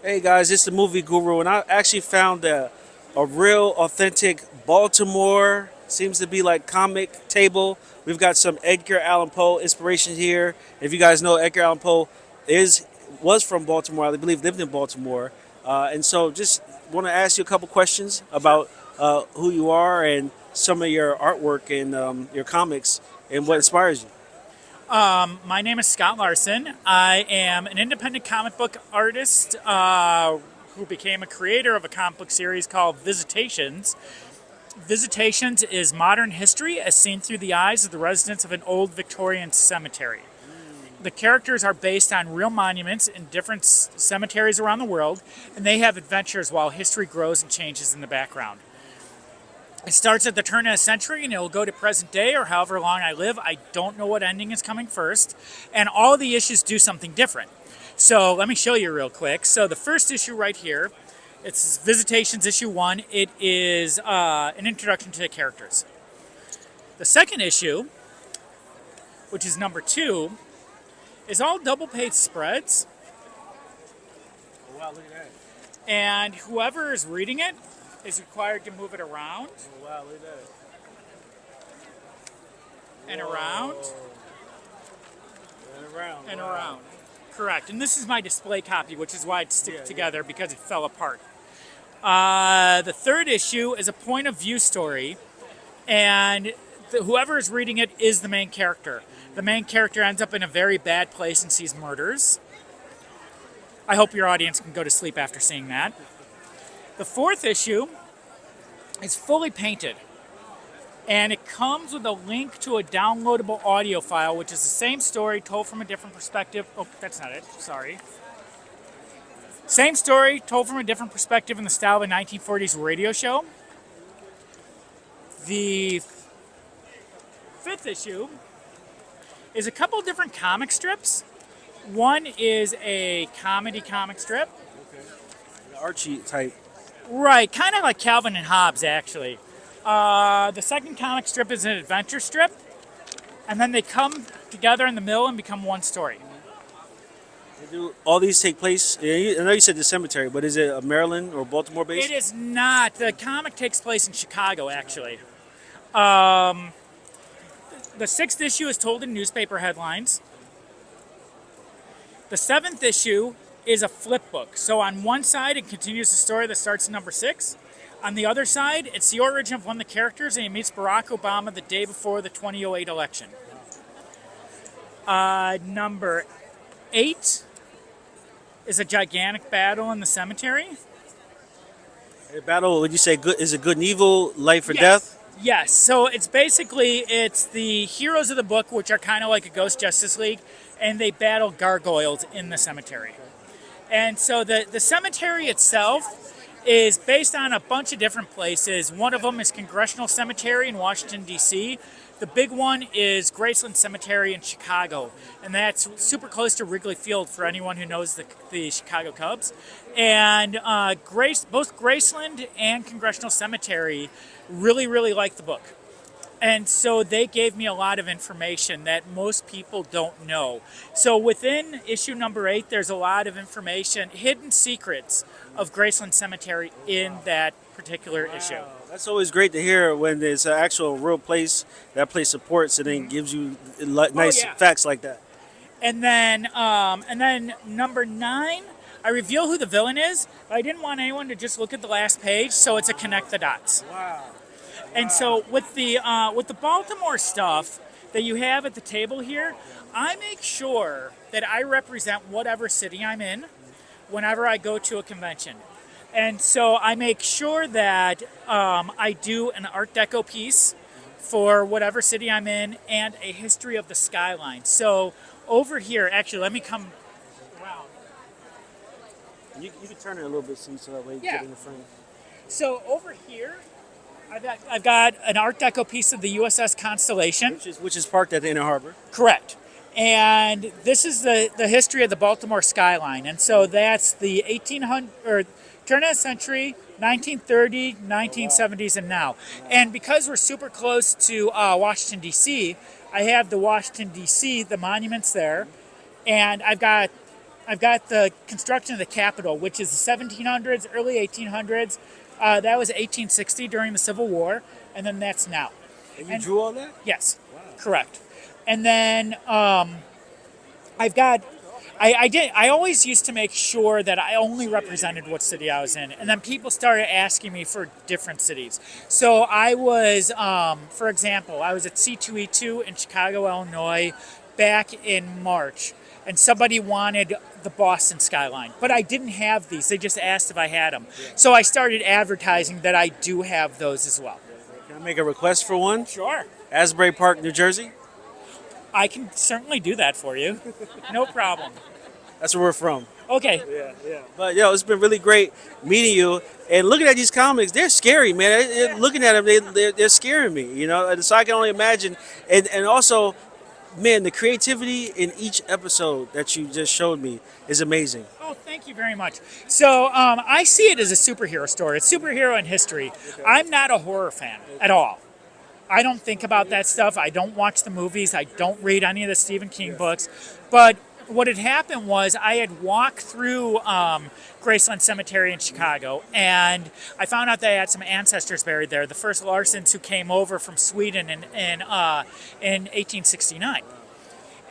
Hey guys, it's the movie guru, and I actually found a real authentic Baltimore, seems to be like comic table. We've got some Edgar Allan Poe inspiration here. If you guys know, Edgar Allan Poe is was from Baltimore, I believe lived in Baltimore, and so just want to ask you a couple questions Sure. about who you are and some of your artwork and your comics and what Sure. inspires you. My name is Scott Larson. I am an independent comic book artist who became a creator of a comic book series called Visitations. Visitations is modern history as seen through the eyes of the residents of an old Victorian cemetery. The characters are based on real monuments in different cemeteries around the world, and they have adventures while history grows and changes in the background. It starts at the turn of the century and it'll go to present day or however long I live. I don't know what ending is coming first. And all the issues do something different. So let me show you real quick. So the first issue right here, it's Visitations issue 1. It is an introduction to the characters. The second issue, which is number 2, is all double page spreads. Oh, wow, look at that. And whoever is reading it is required to move it around Oh, wow, look at that. and around And around. and Wow. around. Correct. And this is my display copy, which is why it's stick together because it fell apart. The third issue is a point of view story, and whoever is reading it is the main character. The main character ends up in a very bad place and sees murders. I hope your audience can go to sleep after seeing that. The fourth issue is fully painted, and it comes with a link to a downloadable audio file, which is the same story told from a different perspective. Oh, that's not it. Sorry. Same story told from a different perspective in the style of a 1940s radio show. The fifth issue is a couple different comic strips. One is a comedy comic strip. The Archie type. Right, kind of like Calvin and Hobbes, actually. The second comic strip is an adventure strip, and then they come together in the middle and become one story. Do all these take place? I know you said the cemetery, but is it a Maryland or Baltimore base? It is not. The comic takes place in Chicago, actually. The sixth issue is told in newspaper headlines. The seventh issue is a flip book. So on one side, it continues the story that starts in number 6. On the other side, it's the origin of one of the characters, and he meets Barack Obama the day before the 2008 election. Number 8 is a gigantic battle in the cemetery. A battle? Would you say good? Is it good and evil, life or Yes. death? Yes. So it's the heroes of the book, which are kind of like a Ghost Justice League, and they battle gargoyles in the cemetery. And so the cemetery itself is based on a bunch of different places. One of them is Congressional Cemetery in Washington, D.C. The big one is Graceland Cemetery in Chicago, and that's super close to Wrigley Field for anyone who knows the Chicago Cubs. And both Graceland and Congressional Cemetery really, really like the book. And so they gave me a lot of information that most people don't know. So within issue number 8, there's a lot of information, hidden secrets of Graceland Cemetery in that particular issue. That's always great to hear when there's an actual real place that place supports and then gives you nice yeah. facts like that. And then number 9, I reveal who the villain is, but I didn't want anyone to just look at the last page, so it's a connect the dots. Wow. And so with the Baltimore stuff that you have at the table here, I make sure that I represent whatever city I'm in whenever I go to a convention. And so I make sure that I do an Art Deco piece for whatever city I'm in and a history of the skyline. So over here, actually, let me come around. You can turn it a little bit so that way you Yeah. get in the frame. So over here, I've got an Art Deco piece of the USS Constellation. Which is parked at the Inner Harbor. Correct. And this is the history of the Baltimore skyline. And so that's the 1800 or turn of the century, 1930, 1970s, and now. And because we're super close to Washington, D.C., I have the Washington, D.C., the monuments there. And I've got I've got the construction of the Capitol, which is the 1700s, early 1800s. That was 1860 during the Civil War, and then that's now. And you drew all that? Yes, correct. And then I've got. I always used to make sure that I only represented what city I was in, and then people started asking me for different cities. So I was, for example, I was at C2E2 in Chicago, Illinois, back in March, and somebody wanted the Boston skyline, but I didn't have these. They just asked if I had them, so I started advertising that I do have those as well. Can I make a request for one? Sure. Asbury Park, New Jersey. I can certainly do that for you. No problem. That's where we're from. Okay. Yeah. But yo, it's been really great meeting you and looking at these comics. They're scary, man. Looking at them, they're scaring me. You know, and so I can only imagine. And also, man, the creativity in each episode that you just showed me is amazing. Oh, thank you very much. So I see it as a superhero story. It's superhero in history. Okay. I'm not a horror fan at all. I don't think about that stuff. I don't watch the movies. I don't read any of the Stephen King books. But what had happened was I had walked through Graceland Cemetery in Chicago, and I found out they had some ancestors buried there, the first Larsons who came over from Sweden in 1869.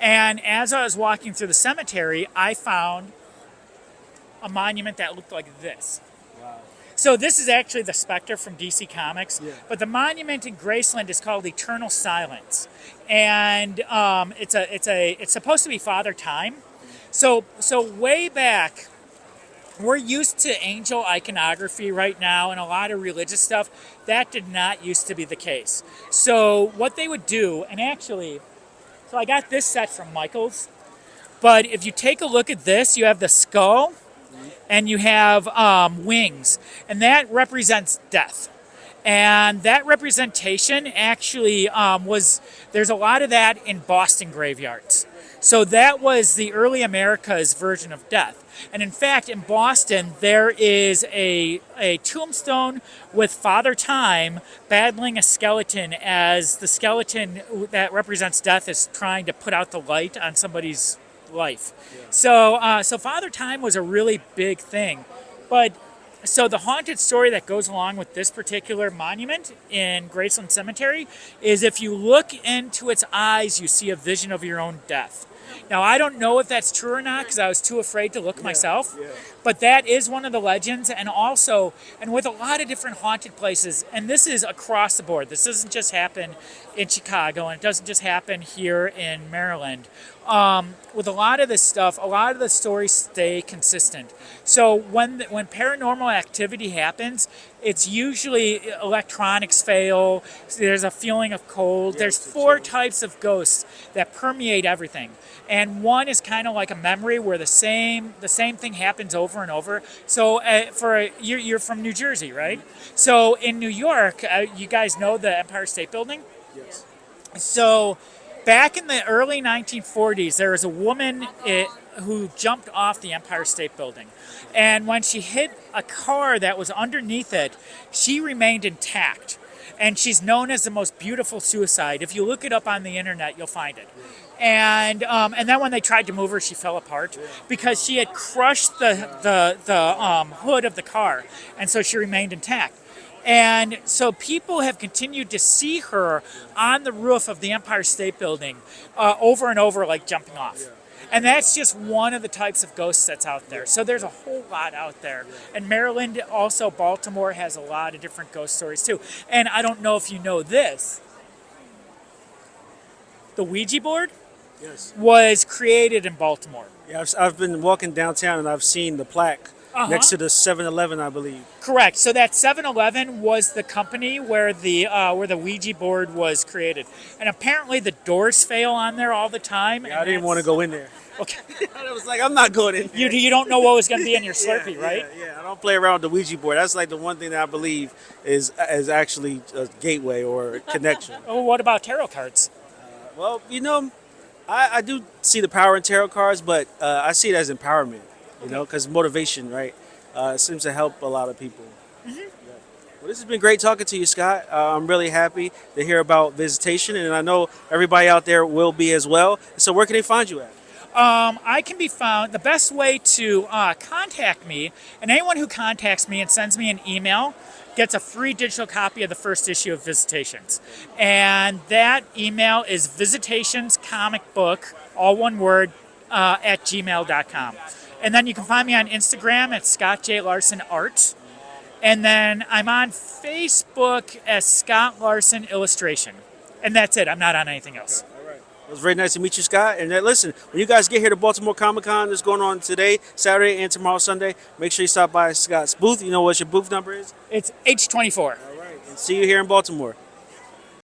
And as I was walking through the cemetery, I found a monument that looked like this. So this is actually the Spectre from DC Comics, but the monument in Graceland is called Eternal Silence, and it's supposed to be Father Time. So way back, we're used to angel iconography right now and a lot of religious stuff. That did not used to be the case. So what they would do, and actually, so I got this set from Michael's, but if you take a look at this, you have the skull. And you have wings, and that represents death. And that representation actually there's a lot of that in Boston graveyards. So that was the early America's version of death. And in fact, in Boston, there is a tombstone with Father Time battling a skeleton as the skeleton that represents death is trying to put out the light on somebody's life. So Father Time was a really big thing. But so the haunted story that goes along with this particular monument in Graceland Cemetery is if you look into its eyes, you see a vision of your own death. Now, I don't know if that's true or not because I was too afraid to look myself, but that is one of the legends, and with a lot of different haunted places, and this is across the board. This doesn't just happen in Chicago, and it doesn't just happen here in Maryland. With a lot of this stuff, a lot of the stories stay consistent. So when paranormal activity happens, it's usually electronics fail, there's a feeling of cold. There's 4 types of ghosts that permeate everything. And one is kind of like a memory where the same thing happens over and over. So you're from New Jersey, right? So in New York, you guys know the Empire State Building? Yes. So back in the early 1940s, there was a woman who jumped off the Empire State Building. And when she hit a car that was underneath it, she remained intact. And she's known as the most beautiful suicide. If you look it up on the internet, you'll find it. And then when they tried to move her, she fell apart because she had crushed the hood of the car. And so she remained intact. And so people have continued to see her on the roof of the Empire State Building over and over, like jumping off. And that's just one of the types of ghosts that's out there. So there's a whole lot out there. And Maryland, also Baltimore, has a lot of different ghost stories too. And I don't know if you know this. The Ouija board was created in Baltimore. Yeah, I've been walking downtown and I've seen the plaque next to the 7-Eleven, I believe. Correct. So that 7-Eleven was the company where the Ouija board was created. And apparently the doors fail on there all the time. Yeah, I didn't want to go in there. Okay. I was like, I'm not going in there. You don't know what was going to be in your Slurpee, right? Yeah, I don't play around with the Ouija board. That's like the one thing that I believe is actually a gateway or a connection. Oh, what about tarot cards? Well, I do see the power in tarot cards, but I see it as empowerment, because motivation, right? Seems to help a lot of people. Mm-hmm. Yeah. Well, this has been great talking to you, Scott. I'm really happy to hear about Visitation, and I know everybody out there will be as well. So where can they find you at? I can be found. The best way to contact me, and anyone who contacts me and sends me an email gets a free digital copy of the first issue of Visitations. And that email is visitationscomicbook, all one word, at gmail.com. And then you can find me on Instagram at Scott J. Larson Art. And then I'm on Facebook as Scott Larson Illustration. And that's it. I'm not on anything else. It was very nice to meet you, Scott. And listen, when you guys get here to Baltimore Comic Con, that's going on today, Saturday, and tomorrow, Sunday, make sure you stop by Scott's booth. You know what your booth number is? It's H24. All right. And see you here in Baltimore.